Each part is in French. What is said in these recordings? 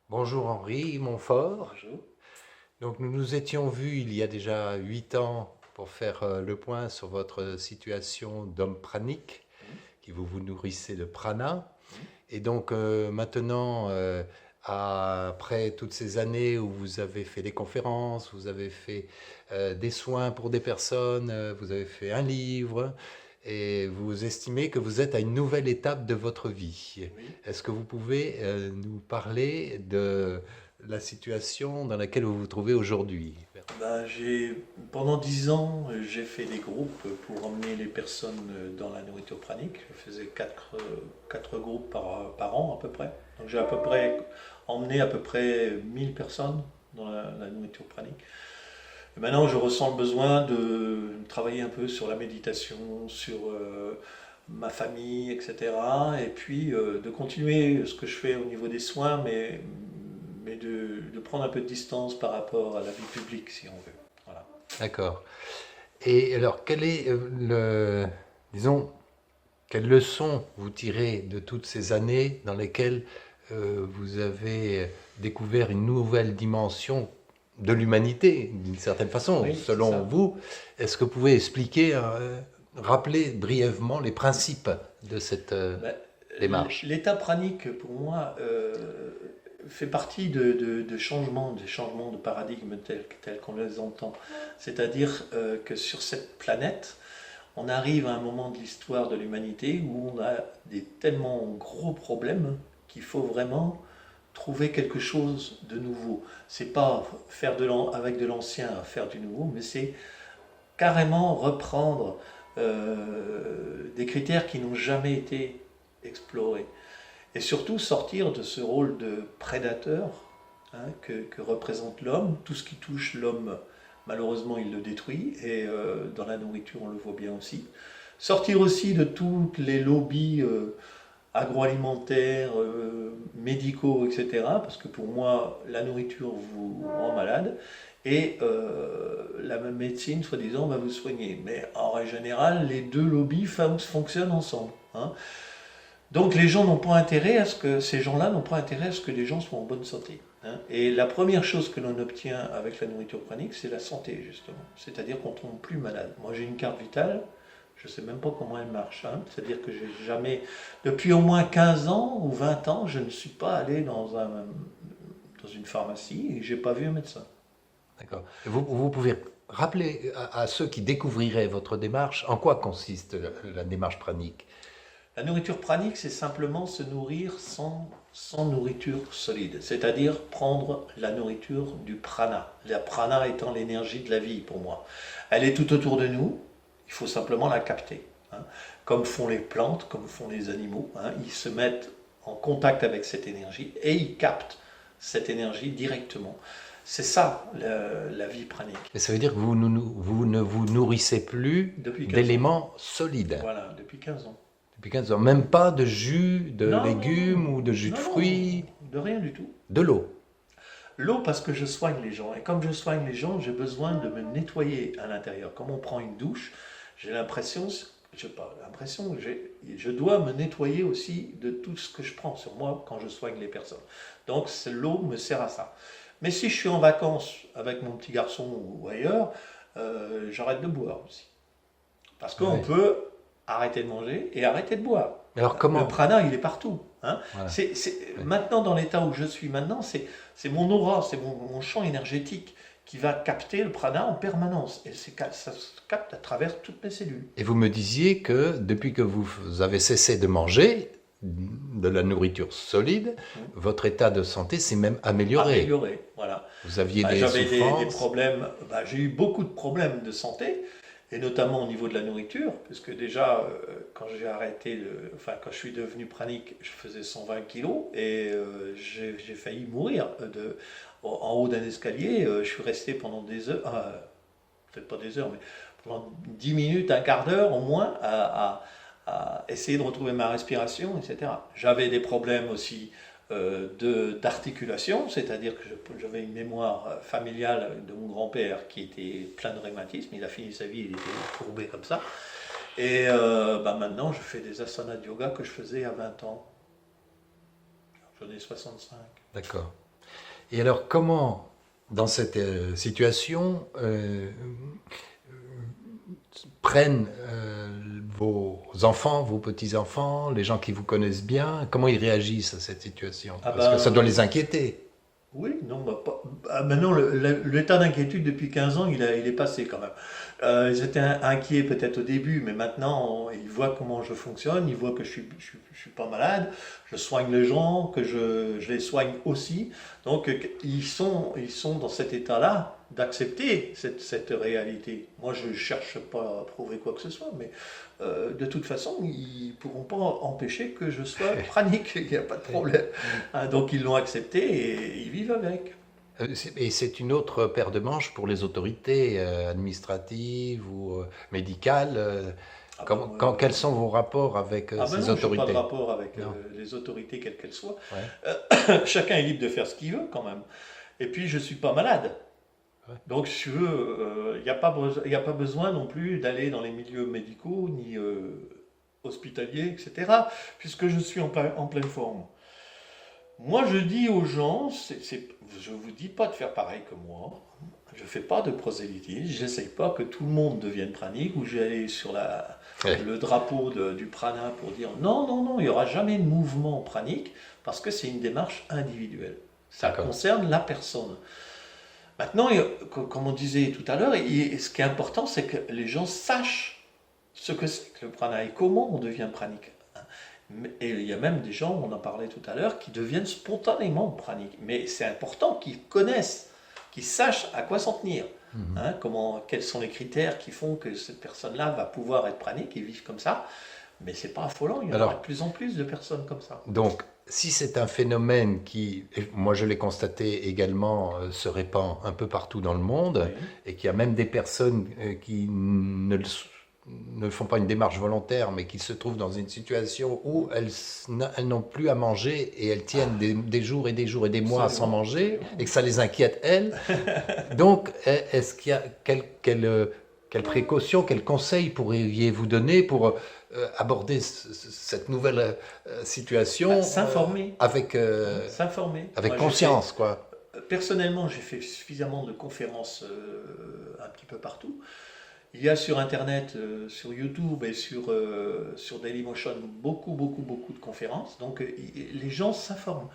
Bonjour Henri Montfort. Bonjour. Donc nous nous étions vus il y a déjà 8 ans pour faire le point sur votre situation d'homme pranique, Mhm, qui vous nourrissez de prana. mhm. Et donc maintenant, après toutes ces années où vous avez fait des conférences, vous avez fait des soins pour des personnes, vous avez fait un livre, et vous estimez que vous êtes à une nouvelle étape de votre vie. Oui. Est-ce que vous pouvez nous parler de la situation dans laquelle vous vous trouvez aujourd'hui? Pendant 10 ans, j'ai fait des groupes pour emmener les personnes dans la nourriture pranique. Je faisais quatre groupes par an à peu près. Donc j'ai à peu près emmené à peu près 1000 personnes dans la nourriture pranique. Et maintenant, je ressens le besoin de travailler un peu sur la méditation, sur ma famille, etc. Et puis de continuer ce que je fais au niveau des soins, mais de prendre un peu de distance par rapport à la vie publique, si on veut. Voilà. D'accord. Et alors, disons, quelle leçon vous tirez de toutes ces années dans lesquelles vous avez découvert une nouvelle dimension de l'humanité, d'une certaine façon, Oui, c'est selon ça. vous? Est-ce que vous pouvez expliquer, rappeler brièvement les principes de cette Ben, démarche? l'état pranique, pour moi, fait partie des changements de paradigme tels qu'on les entend. C'est-à-dire que sur cette planète, on arrive à un moment de l'histoire de l'humanité où on a des tellement gros problèmes qu'il faut vraiment trouver quelque chose de nouveau. C'est pas faire avec de l'ancien à faire du nouveau, mais c'est carrément reprendre des critères qui n'ont jamais été explorés. Et surtout sortir de ce rôle de prédateur que représente l'homme. Tout ce qui touche l'homme, malheureusement, il le détruit. Et dans la nourriture, on le voit bien aussi. Sortir aussi de tous les lobbies agroalimentaires, médicaux, etc. Parce que pour moi, la nourriture vous rend malade. Et la même médecine, soi-disant, va vous soigner. Mais en règle générale, les deux lobbies fonctionnent ensemble. Donc les gens n'ont pas intérêt à ce que ces gens-là n'ont pas intérêt à ce que les gens soient en bonne santé. Et la première chose que l'on obtient avec la nourriture pranique, c'est la santé justement. C'est-à-dire qu'on tombe plus malade. Moi j'ai une carte vitale, je ne sais même pas comment elle marche. C'est-à-dire que j'ai jamais, depuis au moins 15 ans ou 20 ans, je ne suis pas allé dans une pharmacie et j'ai pas vu un médecin. D'accord. Vous pouvez rappeler à ceux qui découvriraient votre démarche en quoi consiste la démarche pranique? La nourriture pranique, c'est simplement se nourrir sans nourriture solide, c'est-à-dire prendre la nourriture du prana. La prana étant l'énergie de la vie pour moi. Elle est tout autour de nous, il faut simplement la capter. Comme font les plantes, comme font les animaux. Ils se mettent en contact avec cette énergie et ils captent cette énergie directement. C'est ça la vie pranique. Et ça veut dire que vous ne vous nourrissez plus Depuis 15 ans. d'éléments solides. Voilà, depuis 15 ans. Depuis 15 ans. Même pas de jus de Non, non, non, légumes ou de jus de non, non, fruits, de rien du tout. de l'eau. L'eau parce que je soigne les gens. Et comme je soigne les gens, j'ai besoin de me nettoyer à l'intérieur. Comme on prend une douche, j'ai l'impression, je sais pas, l'impression que je dois me nettoyer aussi de tout ce que je prends sur moi quand je soigne les personnes. Donc l'eau me sert à ça. Mais si je suis en vacances avec mon petit garçon ou ailleurs, j'arrête de boire aussi. Parce qu'on Ouais. peut arrêter de manger et arrêter de boire. Alors Le comment? prana, il est partout. Voilà. Ouais. Maintenant, dans l'état où je suis maintenant, c'est mon aura, c'est mon champ énergétique qui va capter le prana en permanence. Et ça se capte à travers toutes mes cellules. Et vous me disiez que depuis que vous avez cessé de manger de la nourriture solide, Hein. votre état de santé s'est même amélioré. Amélioré, voilà. Vous aviez des J'avais des souffrances. problèmes, j'ai eu beaucoup de problèmes de santé, et notamment au niveau de la nourriture, puisque déjà, quand j'ai arrêté, quand je suis devenu pranique, je faisais 120 kilos, et j'ai failli mourir en haut d'un escalier. Je suis resté pendant des heures, peut-être pas des heures, mais pendant 10 minutes, un quart d'heure au moins, à essayer de retrouver ma respiration, etc. J'avais des problèmes aussi d'articulation, c'est-à-dire que j'avais une mémoire familiale de mon grand-père qui était plein de rhumatisme. Il a fini sa vie, il était courbé comme ça. Et maintenant, je fais des asanas de yoga que je faisais à 20 ans. J'en ai 65. D'accord. Et alors, comment, dans cette situation, prennent vos enfants, vos petits-enfants, les gens qui vous connaissent bien, comment ils réagissent à cette situation? Ah Parce que ça ben, doit les inquiéter. oui, non, bah, maintenant, l'état d'inquiétude depuis 15 ans, il est passé quand même. Ils étaient inquiets peut-être au début, mais maintenant, ils voient comment je fonctionne, ils voient que je suis pas malade, je soigne les gens, que je les soigne aussi. Donc, ils sont dans cet état-là d'accepter cette réalité. Moi, je cherche pas à prouver quoi que ce soit, mais de toute façon, ils pourront pas empêcher que je sois pranique, il n'y a pas de problème. Ah, donc ils l'ont accepté et ils vivent avec. Et c'est une autre paire de manches pour les autorités administratives ou médicales. Ah ben, Quels sont vos rapports avec ah ben ces non, je n'ai pas de autorités? rapport avec Non. les autorités, quelles qu'elles soient. Ouais. Chacun est libre de faire ce qu'il veut quand même. Et puis je ne suis pas malade. Ouais. Donc si tu veux, il n'y a pas, y a pas besoin non plus d'aller dans les milieux médicaux ni hospitaliers, etc. Puisque je suis en pleine forme. Moi, je dis aux gens, je ne vous dis pas de faire pareil que moi. Je ne fais pas de prosélytisme. Je n'essaye pas que tout le monde devienne pranique ou j'allais sur Ouais. le drapeau du prana pour dire non, non, non, il n'y aura jamais de mouvement pranique parce que c'est une démarche individuelle. Ça D'accord. concerne la personne. Maintenant, comme on disait tout à l'heure, ce qui est important, c'est que les gens sachent ce que c'est que le prana et comment on devient pranique. Et il y a même des gens, on en parlait tout à l'heure, qui deviennent spontanément praniques. Mais c'est important qu'ils connaissent, qu'ils sachent à quoi s'en tenir. Mhm. Quels sont les critères qui font que cette personne-là va pouvoir être pranique et vivre comme ça. Mais c'est pas affolant, il y en aura de Alors, plus en plus de personnes comme ça. donc, si c'est un phénomène qui, et moi je l'ai constaté également, se répand un peu partout dans le monde, Oui. et qu'il y a même des personnes qui ne font pas une démarche volontaire, mais qui se trouvent dans une situation où elles n'ont plus à manger et elles tiennent des jours et des jours et des mois sans Absolument, manger, absolument. et que ça les inquiète elles. Donc, est-ce qu'il y a quelle précaution, quel conseil pourriez-vous donner pour aborder cette nouvelle situation S'informer. avec, S'informer. avec Moi, conscience, quoi. personnellement, j'ai fait suffisamment de conférences un petit peu partout. Il y a sur Internet, sur YouTube et sur Dailymotion beaucoup, beaucoup, beaucoup de conférences. Donc les gens s'informent.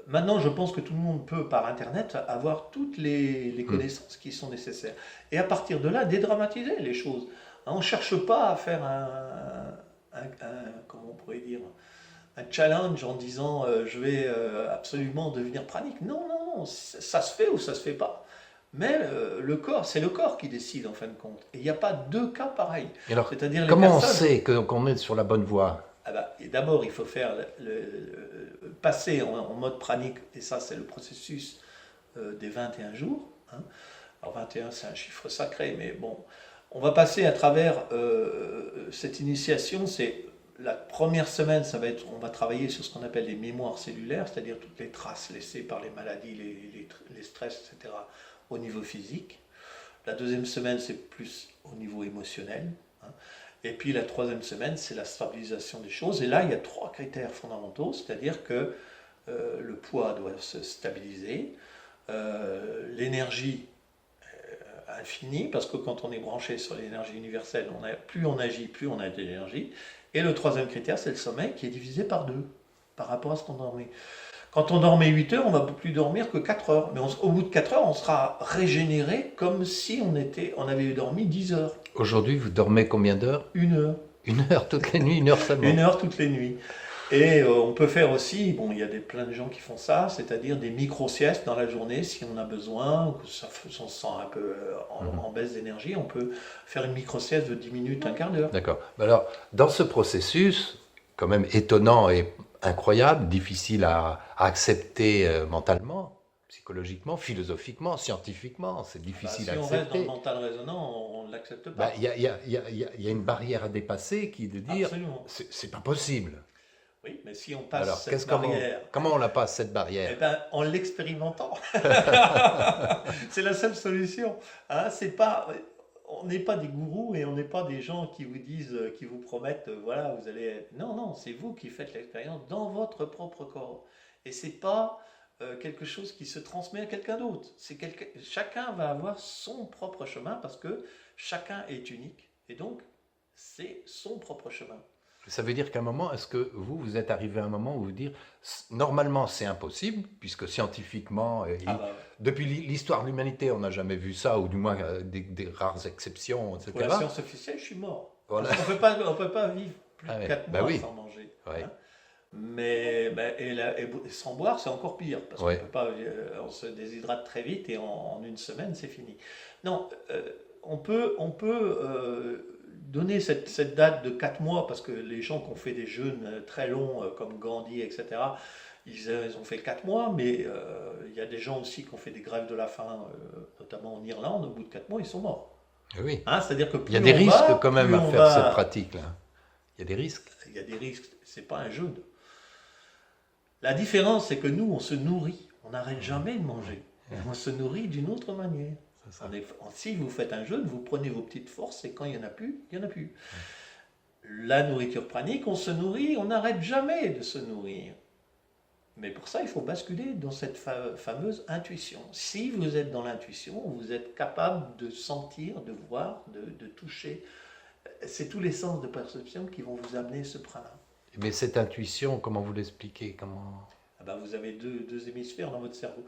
Maintenant, je pense que tout le monde peut, par Internet, avoir toutes les Hmm. connaissances qui sont nécessaires. Et à partir de là, dédramatiser les choses. Hein, on ne cherche pas à faire comment on pourrait dire, un challenge en disant je vais absolument devenir pranique. Non, non, non, ça se fait ou ça se fait pas. Mais le corps, c'est le corps qui décide en fin de compte. Et il n'y a pas deux cas pareils. Et alors, C'est-à-dire les comment on personnes. sait qu'on est sur la bonne voie? Ah bah, et d'abord, il faut faire passer en mode pranique, et ça, c'est le processus des 21 jours. Hein. Alors 21, c'est un chiffre sacré, mais bon, on va passer à travers cette initiation. C'est la première semaine, on va travailler sur ce qu'on appelle les mémoires cellulaires, c'est-à-dire toutes les traces laissées par les maladies, les stress, etc., au niveau physique. La deuxième semaine, c'est plus au niveau émotionnel. Hein. Et puis la troisième semaine, c'est la stabilisation des choses. Et là, il y a trois critères fondamentaux, c'est-à-dire que le poids doit se stabiliser, l'énergie infinie, parce que quand on est branché sur l'énergie universelle, plus on agit, plus on a de l'énergie. Et le troisième critère, c'est le sommeil qui est divisé par deux par rapport à ce qu'on dormait. Quand on dormait 8 heures, on ne va plus dormir que 4 heures. Mais au bout de 4 heures, on sera régénéré comme si on avait dormi 10 heures. Aujourd'hui, vous dormez combien d'heures? 1 heure. 1 heure toutes les nuits, 1 heure seulement. 1 heure toutes les nuits. Et on peut faire aussi, bon, il y a plein de gens qui font ça, c'est-à-dire des micro-siestes dans la journée si on a besoin, ou que on se sent un peu en baisse d'énergie, on peut faire une micro-sieste de 10 minutes, un quart d'heure. D'accord. Alors, dans ce processus, quand même étonnant et incroyable, difficile à accepter mentalement, psychologiquement, philosophiquement, scientifiquement, c'est difficile à Si on reste dans le accepter. mental résonant, on ne l'accepte Bah, pas. il y a une barrière à dépasser qui est de dire, Absolument. c'est pas possible. Oui, mais si on Alors, passe cette barrière, comment on la passe, cette eh barrière? ben, en l'expérimentant. C'est la seule solution. Hein, on n'est pas des gourous et on n'est pas des gens qui vous disent, qui vous promettent, voilà, vous allez être. Non, non, c'est vous qui faites l'expérience dans votre propre corps. Et c'est pas quelque chose qui se transmet à quelqu'un d'autre. Chacun va avoir son propre chemin parce que chacun est unique et donc c'est son propre chemin. Ça veut dire qu'à un moment, est-ce que vous êtes arrivé à un moment où vous dire, normalement c'est impossible, puisque scientifiquement, Ouais. depuis l'histoire de l'humanité, on n'a jamais vu ça, ou du moins des rares exceptions, etc. Pour la science officielle, je suis mort. Voilà. Parce qu'on peut pas vivre plus de 4 mois sans manger. Ouais. Hein. Mais et sans boire, c'est encore pire, parce qu'on peut pas, on se déshydrate très vite et en une semaine, c'est fini. Non, on peut donner cette date de 4 mois, parce que les gens qui ont fait des jeûnes très longs, comme Gandhi, etc., ils ont fait 4 mois, mais il y a des gens aussi qui ont fait des grèves de la faim, notamment en Irlande, au bout de 4 mois, ils sont morts. Oui. Hein, c'est-à-dire que il y a des risques quand même à faire cette pratique-là. Il y a des risques. Il y a des risques, c'est pas un jeûne. La différence, c'est que nous, on se nourrit. On n'arrête jamais de manger. On se nourrit d'une autre manière. Si vous faites un jeûne, vous prenez vos petites forces et quand il n'y en a plus, il n'y en a plus. La nourriture pranique, on se nourrit, on n'arrête jamais de se nourrir. Mais pour ça, il faut basculer dans cette fameuse intuition. Si vous êtes dans l'intuition, vous êtes capable de sentir, de voir, de toucher. C'est tous les sens de perception qui vont vous amener ce prana. Mais cette intuition, comment vous l'expliquez? Vous avez deux hémisphères dans votre cerveau.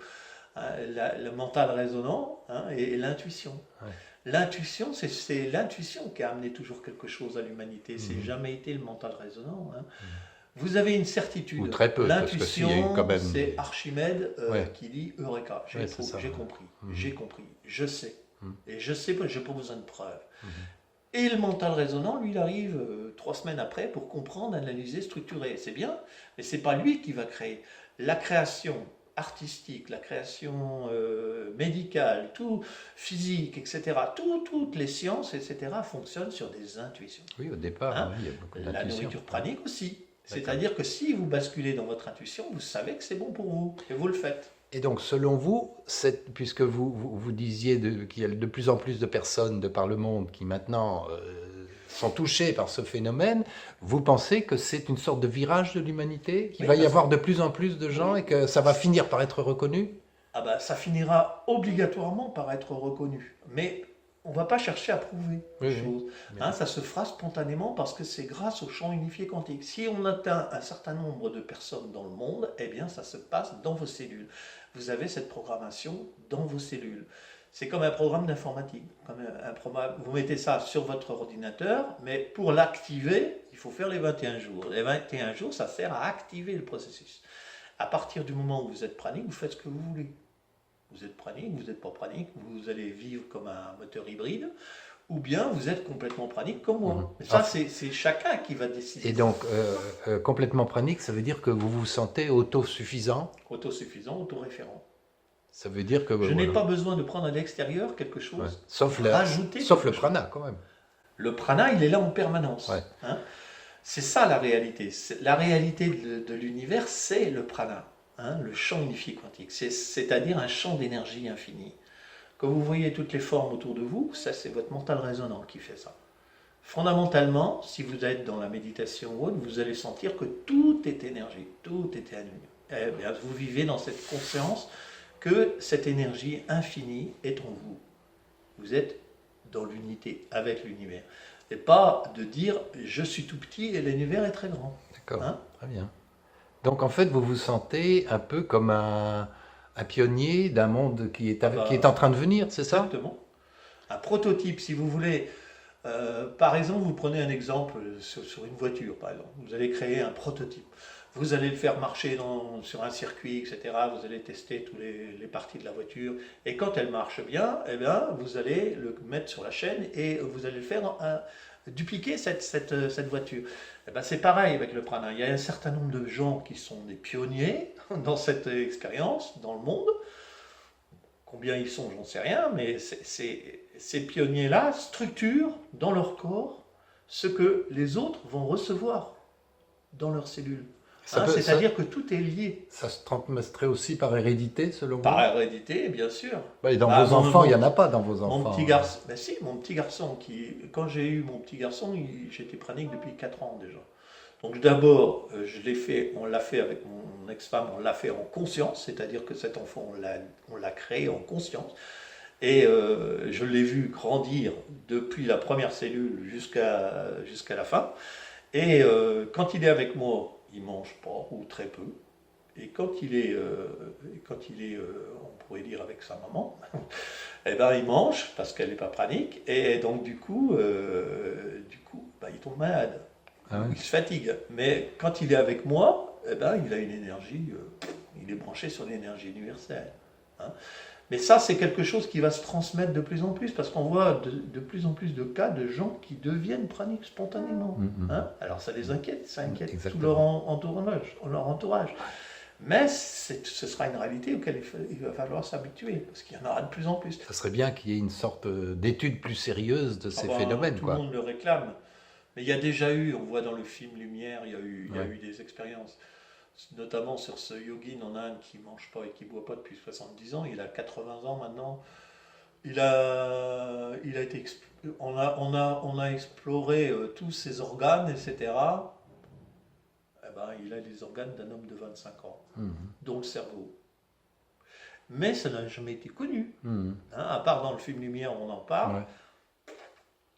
Le mental résonant et l'intuition. Ouais. L'intuition, c'est l'intuition qui a amené toujours quelque chose à l'humanité. C'est jamais été le mental résonant. Vous avez une certitude. Ou très peu. L'intuition, c'est Archimède qui dit Eureka. J'ai compris. J'ai compris. Je sais. Et je sais, je n'ai pas besoin de preuves. Et le mental résonant, lui, il arrive 3 semaines après pour comprendre, analyser, structurer. C'est bien, mais ce n'est pas lui qui va créer. La création artistique, la création médicale, tout physique, etc., toutes les sciences, etc., fonctionnent sur des intuitions. Oui, au départ, il y a beaucoup d'intuitions. La nourriture pranique aussi. C'est-à-dire que si vous basculez dans votre intuition, vous savez que c'est bon pour vous, et vous le faites. Et donc, selon vous, puisque vous disiez qu'il y a de plus en plus de personnes de par le monde qui maintenant sont touchées par ce phénomène, vous pensez que c'est une sorte de virage de l'humanité, qu'il va y avoir de plus en plus de gens et que ça va finir par être reconnu? Ça finira obligatoirement par être reconnu. Mais on ne va pas chercher à prouver les choses. Ça se fera spontanément parce que c'est grâce au champ unifié quantique. Si on atteint un certain nombre de personnes dans le monde, eh bien ça se passe dans vos cellules. Vous avez cette programmation dans vos cellules. C'est comme un programme d'informatique. Vous mettez ça sur votre ordinateur, mais pour l'activer, il faut faire les 21 jours. Les 21 jours, ça sert à activer le processus. À partir du moment où vous êtes pranique, vous faites ce que vous voulez. Vous êtes pranique, vous n'êtes pas pranique, vous allez vivre comme un moteur hybride, ou bien vous êtes complètement pranique comme moi. Mais ça, c'est chacun qui va décider. Et donc, complètement pranique, ça veut dire que vous vous sentez autosuffisant? Autosuffisant, autoréférent. Ça veut dire que... Je n'ai pas besoin de prendre à l'extérieur quelque chose, sauf le prana, quand même. Le prana, il est là en permanence. C'est ça la réalité. La réalité de l'univers, c'est le prana. Le champ unifié quantique, c'est-à-dire un champ d'énergie infinie. Quand vous voyez toutes les formes autour de vous, ça c'est votre mental résonant qui fait ça. Fondamentalement, si vous êtes dans la méditation ou autre, vous allez sentir que tout est énergie, tout est énergie. Vous vivez dans cette conscience que cette énergie infinie est en vous. Vous êtes dans l'unité avec l'univers. Et pas de dire je suis tout petit et l'univers est très grand. D'accord, très bien. Donc en fait, vous vous sentez un peu comme un pionnier d'un monde qui est en train de venir, c'est ça? Exactement. Un prototype, si vous voulez. Par exemple, vous prenez un exemple sur une voiture, par exemple. Vous allez créer un prototype. Vous allez le faire marcher sur un circuit, etc. Vous allez tester toutes les parties de la voiture. Et quand elle marche bien, vous allez le mettre sur la chaîne et vous allez le faire dupliquer cette voiture. C'est pareil avec le prana. Il y a un certain nombre de gens qui sont des pionniers dans cette expérience, dans le monde. Combien ils sont, j'en sais rien, mais ces pionniers-là structurent dans leur corps ce que les autres vont recevoir dans leurs cellules. C'est-à-dire que tout est lié. Ça se transmettrait aussi par hérédité, selon vous? Par hérédité, bien sûr. Et dans vos enfants, il n'y en a pas dans vos enfants. Mon petit garçon, mon petit garçon, quand j'ai eu mon petit garçon, j'étais pranique depuis 4 ans déjà. Donc d'abord, on l'a fait avec mon ex-femme, on l'a fait en conscience, c'est-à-dire que cet enfant, on l'a créé en conscience. Et je l'ai vu grandir depuis la première cellule jusqu'à la fin. Et quand il est avec moi, il mange pas ou très peu. Et on pourrait dire avec sa maman, eh ben il mange parce qu'elle n'est pas pranique. Et donc du coup, ben, il tombe malade. Ah ouais. Il se fatigue. Mais quand il est avec moi, eh ben, il a une énergie, il est branché sur l'énergie universelle. Hein. Mais ça, c'est quelque chose qui va se transmettre de plus en plus, parce qu'on voit de plus en plus de cas de gens qui deviennent praniques spontanément. Hein. Alors ça les inquiète, ça inquiète tout leur entourage. Mais ce sera une réalité auquel il va falloir s'habituer, parce qu'il y en aura de plus en plus. Ça serait bien qu'il y ait une sorte d'étude plus sérieuse de ces phénomènes. Tout le monde le réclame. Mais il y a déjà eu, on voit dans le film Lumière, il y a eu des expériences, notamment sur ce yogin en Inde qui ne mange pas et qui ne boit pas depuis 70 ans. Il a 80 ans maintenant. On a exploré tous ses organes, etc. Eh ben, il a les organes d'un homme de 25 ans, dont le cerveau. Mais ça n'a jamais été connu. Hein, à part dans le film Lumière, on en parle. Ouais.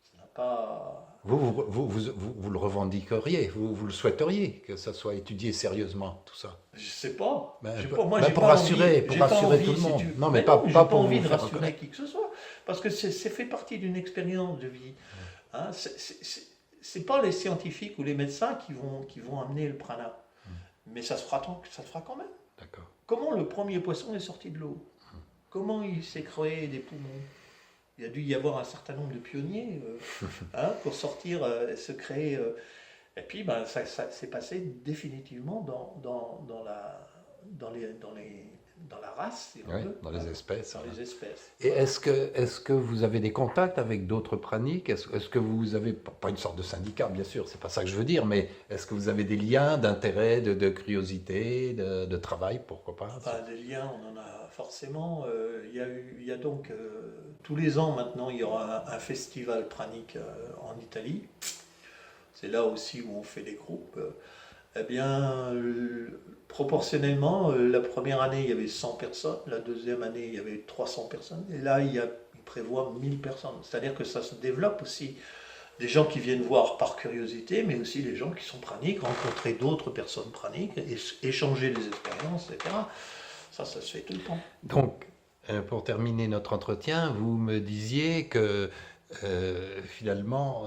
Ça n'a pas... Vous le revendiqueriez, vous le souhaiteriez, que ça soit étudié sérieusement, tout ça. Je sais pas. Pour rassurer tout le monde. Non, mais pas pour envie de rassurer qui que ce soit. Parce que c'est fait partie d'une expérience de vie. Hein, c'est pas les scientifiques ou les médecins qui vont amener le prana. Mais ça se fera quand même. D'accord. Comment le premier poisson est sorti de l'eau? Comment il s'est créé des poumons? Il y a dû y avoir un certain nombre de pionniers pour sortir, se créer. Et puis, ben, ça s'est passé définitivement dans la race, si on veut, dans les espèces. Dans les espèces. Et est-ce que vous avez des contacts avec d'autres praniques? Est-ce que vous avez, pas une sorte de syndicat, bien sûr, c'est pas ça que je veux dire, mais est-ce que vous avez des liens d'intérêt, de curiosité, de travail, pourquoi pas? Des liens, on en a forcément. Il y a donc, tous les ans maintenant, il y aura un festival pranique en Italie. C'est là aussi où on fait des groupes. Eh bien, proportionnellement, la première année, il y avait 100 personnes. La deuxième année, il y avait 300 personnes. Et là, il prévoit 1000 personnes. C'est-à-dire que ça se développe aussi. Des gens qui viennent voir par curiosité, mais aussi des gens qui sont praniques, rencontrer d'autres personnes praniques, échanger des expériences, etc. Ça se fait tout le temps. Donc, pour terminer notre entretien, vous me disiez que finalement,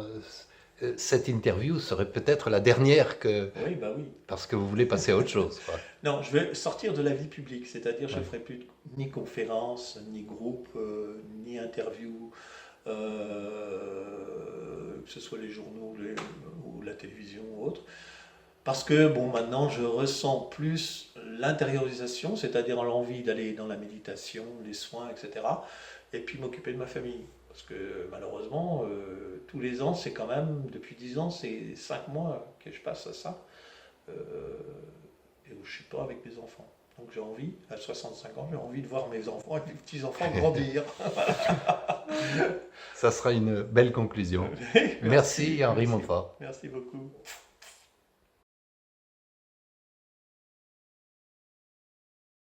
cette interview serait peut-être la dernière que... Oui, bah oui. Parce que vous voulez passer à autre chose. Quoi. Non, je vais sortir de la vie publique, c'est-à-dire je ne ferai plus ni conférence, ni groupe, ni interview, que ce soit les journaux ou la télévision ou autre. Parce que, bon, maintenant, je ressens plus l'intériorisation, c'est-à-dire l'envie d'aller dans la méditation, les soins, etc. Et puis m'occuper de ma famille. Parce que, malheureusement, tous les ans, c'est quand même, depuis 10 ans, c'est 5 mois que je passe à ça. Et où je ne suis pas avec mes enfants. Donc j'ai envie, à 65 ans, j'ai envie de voir mes enfants et mes petits-enfants grandir. Ça sera une belle conclusion. Merci Henri Montfort. Merci beaucoup.